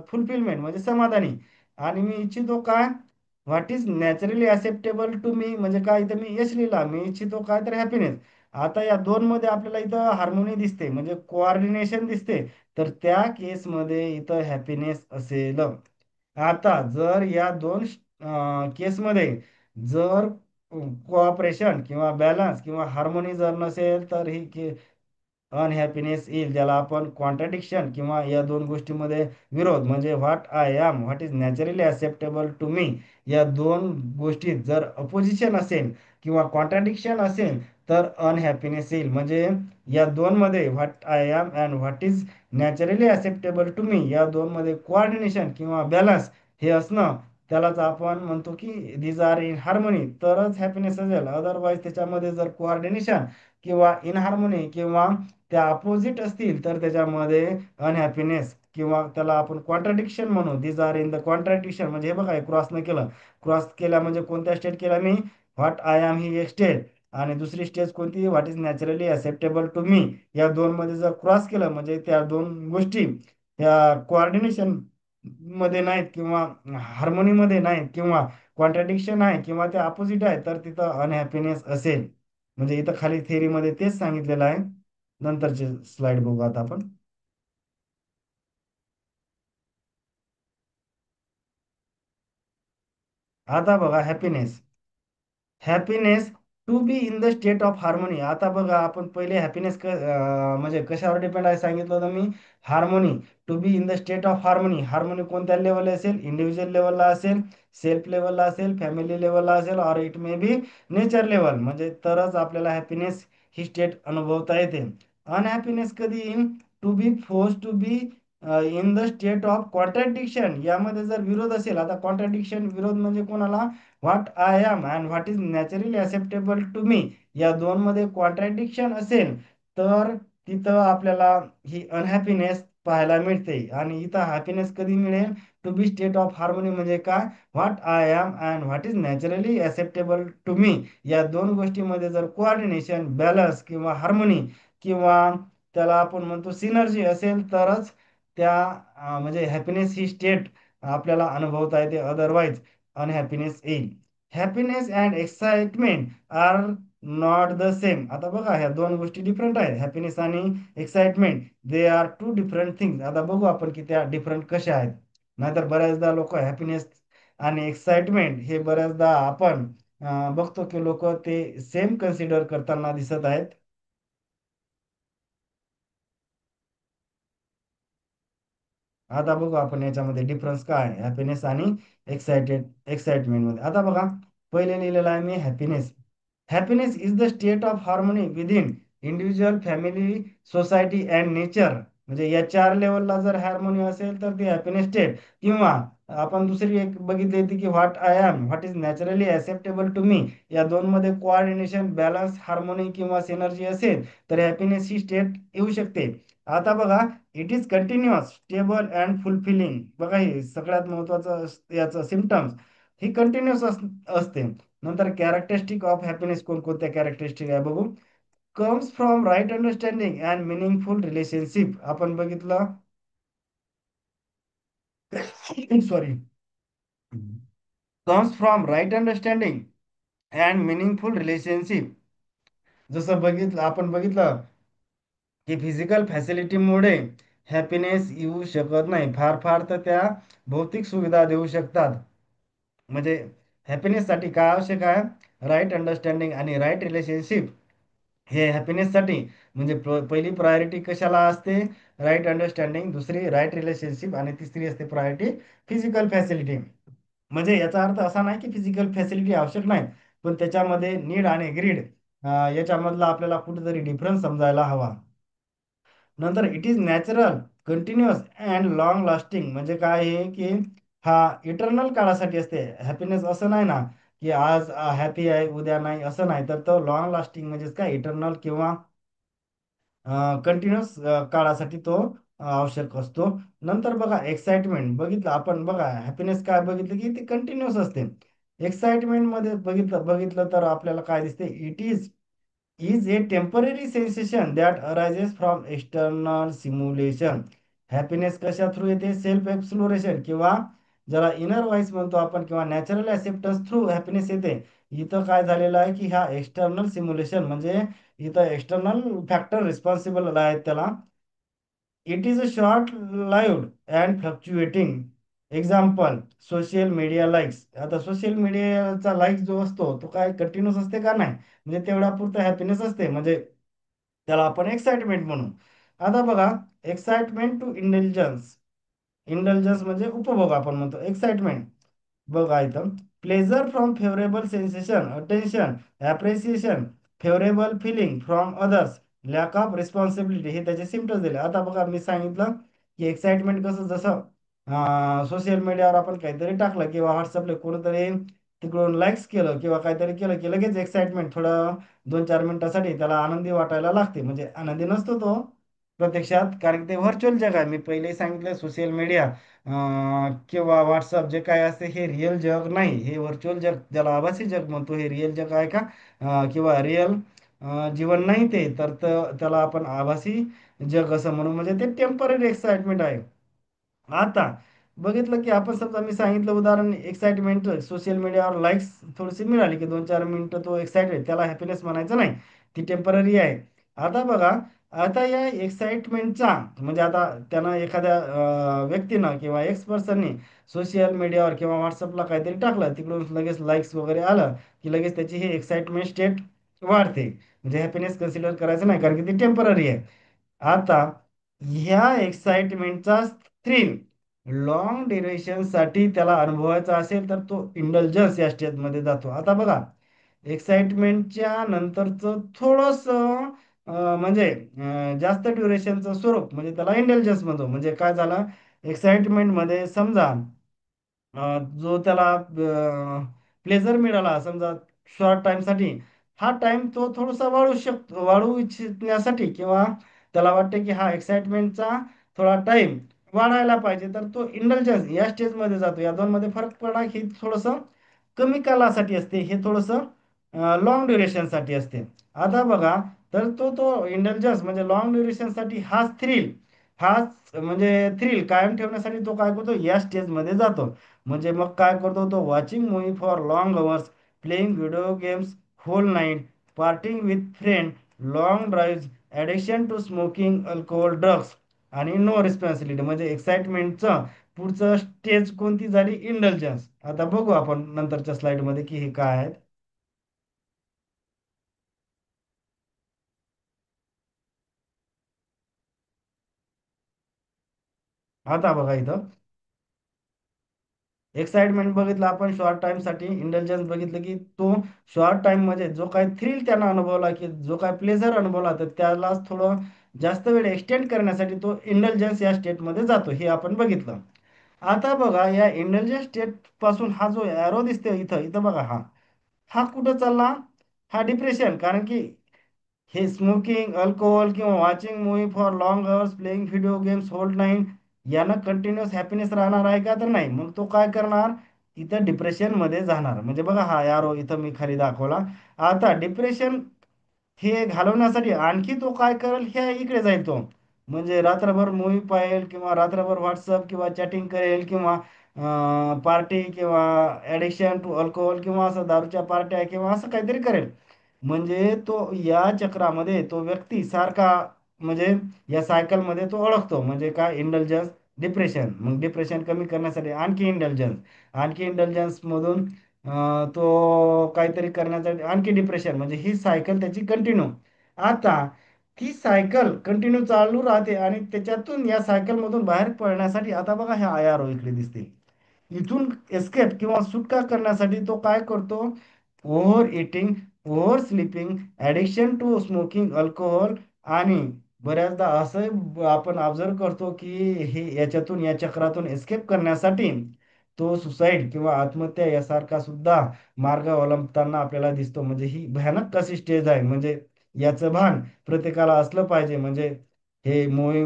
फुलफिलमेंट म्हणजे समाधानी. आणि मी इच्छितो काय, what is naturally acceptable to me म्हणजे काय, इथं मी यश लिहिला, मी इच्छितो काय तर हॅपीनेस. आता या दोन मध्ये आपल्याला इथं हार्मोनी दिसते म्हणजे कोऑर्डिनेशन दिसते, तर त्या केसमध्ये इथं हॅपीनेस असेल. आता जर या दोन केसमध्ये जर कोऑपरेशन किंवा बॅलन्स किंवा हार्मोनी जर नसेल तर ही अनहॅपीनेस येईल, ज्याला आपण कॉन्ट्राडिक्शन किंवा या दोन गोष्टीमध्ये विरोध म्हणजे what I am what is naturally acceptable to me, या दोन गोष्टीत जर अपोजिशन असेल किंवा कॉन्ट्राडिक्शन असेल तर अनहॅपीनेस येईल. म्हणजे या दोन मध्ये what I am and what is naturally acceptable to me या दोन मध्ये कोऑर्डिनेशन किंवा बॅलन्स हे असणं, त्यालाच आपण म्हणतो की दीज आर इन हार्मोनी, तरच हॅपीनेस असेल. अदरवाईज त्याच्यामध्ये जर कोऑर्डिनेशन किंवा इनहार्मोनी किंवा त्या अपोजिट असतील तर त्याच्यामध्ये अनहॅपीनेस किंवा त्याला आपण कॉन्ट्राडिक्शन म्हणू. These are in the contradiction म्हणजे हे बघा क्रॉस न केलं, क्रॉस केला म्हणजे कोणत्या स्टेट केला मी, व्हॉट आय एम ही एक स्टेट, आणि दुसरी स्टेज कोणती what is naturally acceptable to me, या दोन मध्ये जर क्रॉस केलं म्हणजे त्या दोन गोष्टी या कोऑर्डिनेशन मध्ये नाहीत किंवा हार्मोनीमध्ये नाहीत किंवा कॉन्ट्राडिक्शन आहे किंवा ते अपोजिट आहे, तर तिथं अनहॅपीनेस असेल. म्हणजे इथं खाली थेअरीमध्ये तेच सांगितलेलं आहे. नंतरचे स्लाइड बघू आता आपण. आता बघा happiness, happiness to be in the state of harmony. आता बघा आपण पहिले हॅपीनेस म्हणजे कशावर डिपेंड आहे सांगितलं होतं मी, harmony. To be in the state of harmony, harmony कोणत्या लेवलला असेल, इंडिव्हिज्युअल लेवलला असेल, सेल्फ लेवलला असेल, फॅमिली लेवलला असेल, और it may be nature level, म्हणजे तरच आपल्याला हॅपीनेस ही स्टेट अनुभवता येते. अनहॅपीनेस कधी येईल, to be force to be in the state of contradiction, यामध्ये जर विरोध असेल. आता कॉन्ट्रडिक्शन विरोध म्हणजे कोणाला, what I am and what is naturally acceptable to me, या दोन मध्ये कॉन्ट्रडिक्शन असेल तर तिथं आपल्याला ही अनहॅपीनेस पाहायला मिळते. आणि इथं हॅपीनेस कधी मिळेल, to be state of harmony म्हणजे काय, what I am and what is naturally acceptable to me, या दोन गोष्टीमध्ये जर कोऑर्डिनेशन बॅलन्स किंवा हार्मोनी किंवा त्याला आपण म्हणतो सिनर्जी असेल तरच त्या म्हणजे हॅपीनेस ही स्टेट आपल्याला अनुभवता येते. अदरवाईज अनहॅपीनेस येईल. Happiness and excitement are not the same. आता बघा ह्या दोन गोष्टी डिफरंट आहेत, हॅपीनेस आणि excitement. They are two different things. आता बघू आपण की त्या डिफरंट कशा आहेत. नाहीतर बऱ्याचदा लोक हॅपीनेस आणि एक्साइटमेंट हे बऱ्याचदा आपण बघतो की लोक ते सेम कन्सिडर करताना दिसत आहेत. आता बघू आपण याच्यामध्ये डिफरन्स काय आहे हॅपीनेस आणि एक्साइटमेंट मध्ये. आता बघा पहिले लिहिलेलं आहे मी happiness. Happiness is the state of harmony within individual, family, society and nature. म्हणजे या चार लेवलला जर हार्मोनी असेल तर ती हॅपीनेस स्टेट, किंवा आपण दुसरी एक बघितली होती की what is naturally acceptable to me. या दोन मध्ये कोऑर्डिनेशन, बॅलन्स, हार्मोनी किंवा सिनर्जी असेल तर हॅपीनेस ही स्टेट येऊ शकते. आता बघा, it is continuous, stable and fulfilling. बघा हे सगळ्यात महत्वाचं याचं सिम्टम्स, ही कंटिन्युअस असते. नंतर कॅरेक्टरिस्टिक ऑफ हॅपीनेस, कोणकोणत्या कॅरेक्टरिस्टिक आहे बघू. Comes from right understanding and meaningful relationship. आपण बघितलं sorry, comes from right understanding and meaningful relationship. जसं बघितलं, आपण बघितलं की फिजिकल फॅसिलिटीमुळे हॅपीनेस येऊ शकत नाही. फार फार तर त्या भौतिक सुविधा देऊ शकतात. म्हणजे हॅपीनेस साठी काय आवश्यक आहे? राईट अंडरस्टँडिंग आणि राईट रिलेशनशिप हे हॅपीनेस साठी. म्हणजे पहिली प्रायोरिटी कशाला असते? राईट अंडरस्टँडिंग, दुसरी राईट रिलेशनशिप आणि तिसरी असते प्रायोरिटी फिजिकल फॅसिलिटी. म्हणजे याचा अर्थ असा नाही की फिजिकल फॅसिलिटी आवश्यक नाही, पण त्याच्यामध्ये नीड आणि ग्रीड याच्यामधला आपल्याला कुठेतरी डिफरन्स समजायला हवा. नंतर it is natural, continuous and long lasting. म्हणजे काय आहे की हा इटर्नल काळासाठी असते हॅपीनेस. असं नाही ना की आज हॅपी आहे उद्या नाही, असं नाही. तर तो लॉंग लास्टिंग म्हणजे काय, इटर्नल किंवा कंटिन्युअस काळासाठी तो आवश्यक असतो. नंतर बघा एक्साइटमेंट बघितलं आपण. बघा हॅपीनेस काय बघितलं की ते कंटिन्युअस असते. एक्साइटमेंट मध्ये बघितलं बघितलं तर आपल्याला काय दिसते? It is a temporary sensation that arises from external simulation. Happiness कशा थ्रू येते? सेल्फ एक्सप्लोरेशन किंवा ज्याला इनर व्हॉइस म्हणतो आपण, किंवा नॅचरल ऍक्सेप्टन्स थ्रू हॅपीनेस येते. इथं काय झालेलं आहे की ह्या एक्सटर्नल सिम्युलेशन म्हणजे इथं एक्सटर्नल फॅक्टर रिस्पॉन्सिबल आहेत त्याला. It is a short lived and fluctuating. Example, social media likes. आता सोशल मीडियाचा लाईक जो असतो तो काय कंटिन्युअस असते का? नाही. म्हणजे तेवढा पुरता हॅपीनेस असते, म्हणजे त्याला आपण एक्साइटमेंट म्हणू. आता बघा, एक्साइटमेंट टू इंटेलिजन्स. इंटेलिजन्स म्हणजे उपभोग आपण म्हणतो. एक्साइटमेंट बघा इथं, pleasure from favourable sensation, attention, appreciation, favourable feeling from others, lack of responsibility, हे त्याचे सिम्पटम्स दिले. आता बघा मी सांगितलं की एक्साइटमेंट कसं, जसं सोशल मीडियावर आपण काहीतरी टाकलं किंवा व्हॉट्सअपला कोणीतरी तिकडून लाईक्स केलं किंवा काहीतरी केलं की लगेच एक्साइटमेंट थोडं 2-4 मिनिटासाठी त्याला आनंदी वाटायला लागते. म्हणजे आनंदी नसतो तो प्रत्यक्षात, कारण ते व्हर्च्युअल जग आहे. मी पहिले सांगितलं सोशल मीडिया किंवा व्हॉट्सअप जे काय असते हे रिअल जग नाही, हे व्हर्च्युअल जग, ज्याला आभासी जग म्हणतो. हे रिअल जग आहे का? किंवा रिअल जीवन नाही ते, तर त्याला आपण आभासी जग असं म्हणू. म्हणजे ते टेम्पररी एक्साइटमेंट आहे. आता बघितलं की आपण, समजा मी सांगितलं उदाहरण, एक्साइटमेंट सोशल मीडियावर लाईक्स थोडीशी मिळाली की 2-4 मिनिटं तो एक्साइटेड, त्याला हॅपीनेस म्हणायचं नाही, ती टेम्पररी आहे. आता बघा, आता या एक्साइटमेंटचा म्हणजे आता त्यानं एखाद्या व्यक्तीनं किंवा एक्स पर्सननी सोशल मीडियावर किंवा व्हॉट्सअपला काहीतरी टाकलं, तिकडून लगेच लाईक्स वगैरे आलं की लगेच त्याची ही एक्साइटमेंट स्टेट वाढते. म्हणजे हॅपीनेस कन्सिडर करायचं नाही, कारण की ती टेम्पररी आहे. आता ह्या एक्साइटमेंटचा थ्रिल लॉंग ड्युरेशन साठी त्याला अनुभवायचा असेल तर तो इंडल्जन्स या स्टेजमध्ये जातो. आता बघा, एक्साइटमेंटच्या नंतरचं थोडस म्हणजे जास्त ड्युरेशनचं स्वरूप म्हणजे त्याला इंटेलिजन्स म्हणतो. म्हणजे काय झालं, एक्साइटमेंट मध्ये समजा जो त्याला प्लेजर मिळाला समजा शॉर्ट टाइमसाठी, हा टाइम तो थोडासा वाढवू इच्छिण्यासाठी किंवा त्याला वाटते की हा एक्साइटमेंटचा थोडा टाइम वाढायला पाहिजे, तर तो इंडल्जन्स या स्टेजमध्ये जातो. या दोन मध्ये फरक पडा की थोडंसं कमी कालासाठी असते, हे थोडंसं लॉंग ड्युरेशनसाठी असते. आता बघा, तर तो इंटेलिजन्स म्हणजे लॉंग ड्युरेशनसाठी हाच म्हणजे थ्रिल कायम ठेवण्यासाठी तो काय करतो, या स्टेजमध्ये जातो. म्हणजे मग काय करतो तो, watching movie for long hours, playing video games whole night, parting with friend, long drive, addiction to smoking, alcohol, drugs आणि नो रिस्पॉन्सिबिलिटी. म्हणजे एक्साइटमेंटचं पुढचं स्टेज कोणती झाली? इंडल्जन्स. आता बघू आपण नंतरच्या स्लाइडमध्ये की हे काय आहेत. आता बघा इथं, एक्साइटमेंट बघितलं आपण शॉर्ट टाइम साठी, इंटेलिजन्स बघितलं की तो शॉर्ट टाइम मध्ये जो काही थ्रिल त्यानं अनुभवला की जो काही प्लेझर अनुभवला, तर त्याला थोडं जास्त वेळ एक्सटेंड करण्यासाठी तो इंटेलिजन्स या स्टेटमध्ये जातो, हे आपण बघितलं. आता बघा या इंटेलिजन्स स्टेट पासून हा जो एरो दिसतोय इथं इथं बघा हा हा कुठं चालला? हा डिप्रेशन. कारण की हे स्मोकिंग अल्कोहोल किंवा watching movie for long hours playing video games whole night यानं कंटिन्युअस हॅपीनेस राहणार आहे का? तर नाही. मग तो काय करणार? इथं डिप्रेशन मध्ये जाणार. म्हणजे बघा हा यारो इथं मी खाली दाखवला. आता डिप्रेशन हे घालवण्यासाठी आणखी तो काय करेल ह्या इकडे जाईल तो. म्हणजे रात्रभर मूवी पाहेल किंवा रात्रभर व्हॉट्सअप किंवा चॅटिंग करेल किंवा पार्टी किंवा ॲडिक्शन टू अल्कोहोल किंवा असं दारूच्या पार्ट्या किंवा असं काहीतरी करेल. म्हणजे तो या चक्रामध्ये तो व्यक्ती सारखा म्हणजे या सायकलमध्ये तो अडकतो. म्हणजे काय? इंडल्जन्स, डिप्रेशन. मग डिप्रेशन कमी करण्यासाठी आणखी इंडल्जन्स, आणखी इंडल्जन्स मधून तो काहीतरी करण्यासाठी आणखी डिप्रेशन. म्हणजे ही सायकल त्याची कंटिन्यू. आता ती सायकल कंटिन्यू चालू राहते आणि त्याच्यातून या सायकल मधून बाहेर पडण्यासाठी आता बघा ह्या IRO इकडे दिसते. इथून एस्केप किंवा सुटका करण्यासाठी तो काय करतो? Over eating, over sleeping, addiction to smoking alcohol आणि बऱ्याचदा असं आपण ऑब्झर्व करतो की हे याच्यातून या चक्रातून एस्केप करण्यासाठी तो सुसाईड किंवा आत्महत्या यासारखा सुद्धा मार्ग अवलंबताना आपल्याला दिसतो. म्हणजे ही भयानक कशी स्टेज आहे. म्हणजे याचं भान प्रत्येकाला असलं पाहिजे. म्हणजे हे मूवी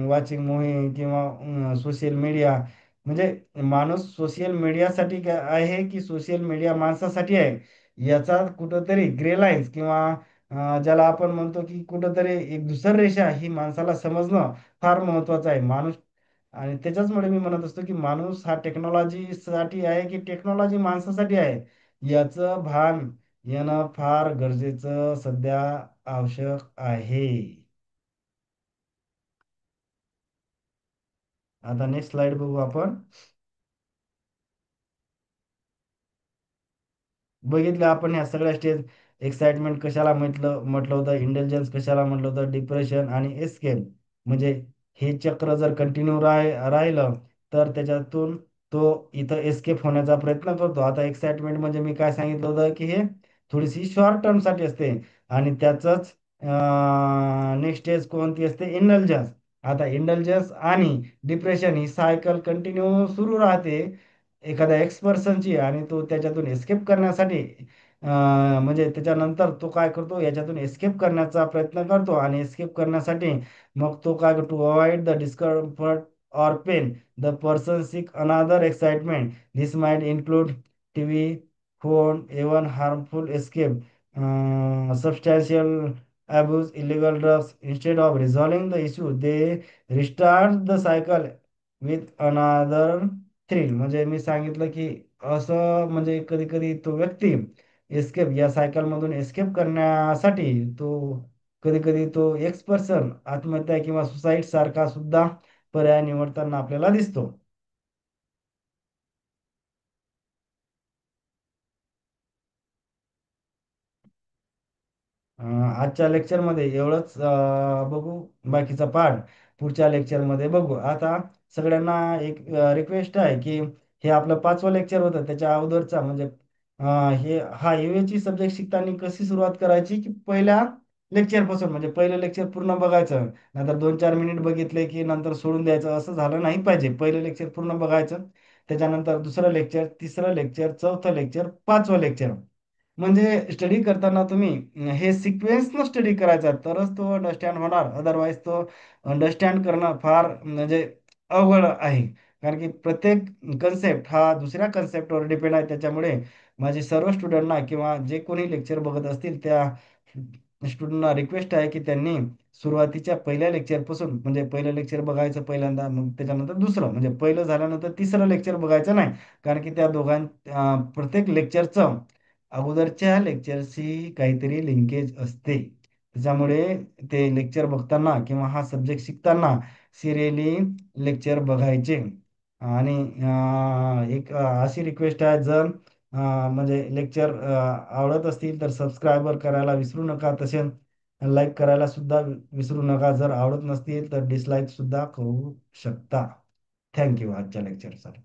वॉचिंग मूवी किंवा सोशल मीडिया म्हणजे माणूस सोशल मीडियासाठी आहे की सोशल मीडिया माणसासाठी आहे याचा कुठंतरी ग्रे लाईन्स किंवा ज्याला आपण म्हणतो की कुठंतरी एक दुसर रेषा ही माणसाला समजणं फार महत्वाचं आहे. माणूस आणि त्याच्याचमुळे मी म्हणत असतो की माणूस हा टेक्नॉलॉजीसाठी आहे की टेक्नॉलॉजी माणसासाठी आहे याचं भान येणं फार गरजेचं सध्या आवश्यक आहे. आता नेक्स्ट स्लाइड बघू आपण. बघितलं आपण ह्या सगळ्या स्टेज. एक्साइटमेंट कशाला म्हटलं होतं, इंटेलिजन्स कशाला म्हटलं होतं, डिप्रेशन आणि एस्केप. म्हणजे हे चक्र जर कंटिन्यू राहिलं तर त्याच्यातून तो इथं एस्केप होण्याचा प्रयत्न करतो. आता एक्साइटमेंट म्हणजे मी काय सांगितलं होतं की हे थोडीशी शॉर्ट टर्म साठी असते आणि त्याचंच नेक्स्ट स्टेज कोणती असते? इंडल्जन्स. आता इंडल्जन्स आणि डिप्रेशन ही सायकल कंटिन्यू सुरू राहते एखाद्या एक्स पर्सनची आणि तो त्याच्यातून एस्केप करण्यासाठी म्हणजे त्याच्यानंतर तो काय करतो? याच्यातून एस्केप करण्याचा प्रयत्न करतो आणि एस्केप करण्यासाठी मग तो काय करतो? Avoid the discomfort or pain. The person seek another excitement. This might include TV, phone, even harmful escape, substantial abuse, illegal drugs. Instead of resolving the issue, they restart the cycle with another thrill. म्हणजे मी सांगितलं की असं म्हणजे कधी कधी तो व्यक्ती escape या सायकल मधून एस्केप करण्यासाठी तो कधी कधी तो एक्स पर्सन आत्महत्या किंवा सुसाईड सारखा सुद्धा पर्याय निवडताना आपल्याला दिसतो. आजच्या लेक्चरमध्ये एवढंच बघू. बाकीचा पार्ट पुढच्या लेक्चरमध्ये बघू. आता सगळ्यांना एक रिक्वेस्ट आहे की हे आपलं 5वं लेक्चर होतं त्याच्या अगोदरचा म्हणजे हे हा ची सब्जेक्ट शिकताना कशी सुरुवात करायची की पहिल्या लेक्चर पासून म्हणजे पहिलं लेक्चर पूर्ण बघायचं. नंतर 2-4 मिनिट बघितले की नंतर सोडून द्यायचं असं झालं नाही पाहिजे. पहिलं लेक्चर पूर्ण बघायचं. त्याच्यानंतर दुसरं लेक्चर, तिसरं लेक्चर, चौथं लेक्चर, 5वं लेक्चर. म्हणजे स्टडी करताना तुम्ही हे सिक्वेन्सनं स्टडी करायचा तरच तो अंडरस्टँड होणार. अदरवाईज तो अंडरस्टँड करणं फार म्हणजे अवघड आहे. कारण की प्रत्येक कन्सेप्ट हा दुसऱ्या कन्सेप्टवर डिपेंड आहे. त्याच्यामुळे माझे सर्व स्टुडंटना किंवा जे कोणी लेक्चर बघत असतील त्या स्टुडंटना रिक्वेस्ट आहे की त्यांनी सुरुवातीच्या पहिल्या लेक्चरपासून म्हणजे पहिलं लेक्चर बघायचं पहिल्यांदा, मग त्याच्यानंतर दुसरं म्हणजे पहिलं झाल्यानंतर तिसरं लेक्चर बघायचं नाही. कारण की त्या प्रत्येक लेक्चरचं अगोदरच्या लेक्चरशी काहीतरी लिंकेज असते. त्याच्यामुळे ते लेक्चर बघताना किंवा हा सब्जेक्ट शिकताना सिरियली लेक्चर बघायचे. आणि एक अशी रिक्वेस्ट आहे जर म्हणजे लेक्चर आवडत असतील तर सबस्क्राईबर करायला विसरू नका. तसे लाईक करायला सुद्धा विसरू नका. जर आवडत नसतील तर डिसलाईक सुद्धा करू शकता. थँक्यू आजच्या लेक्चरसाठी.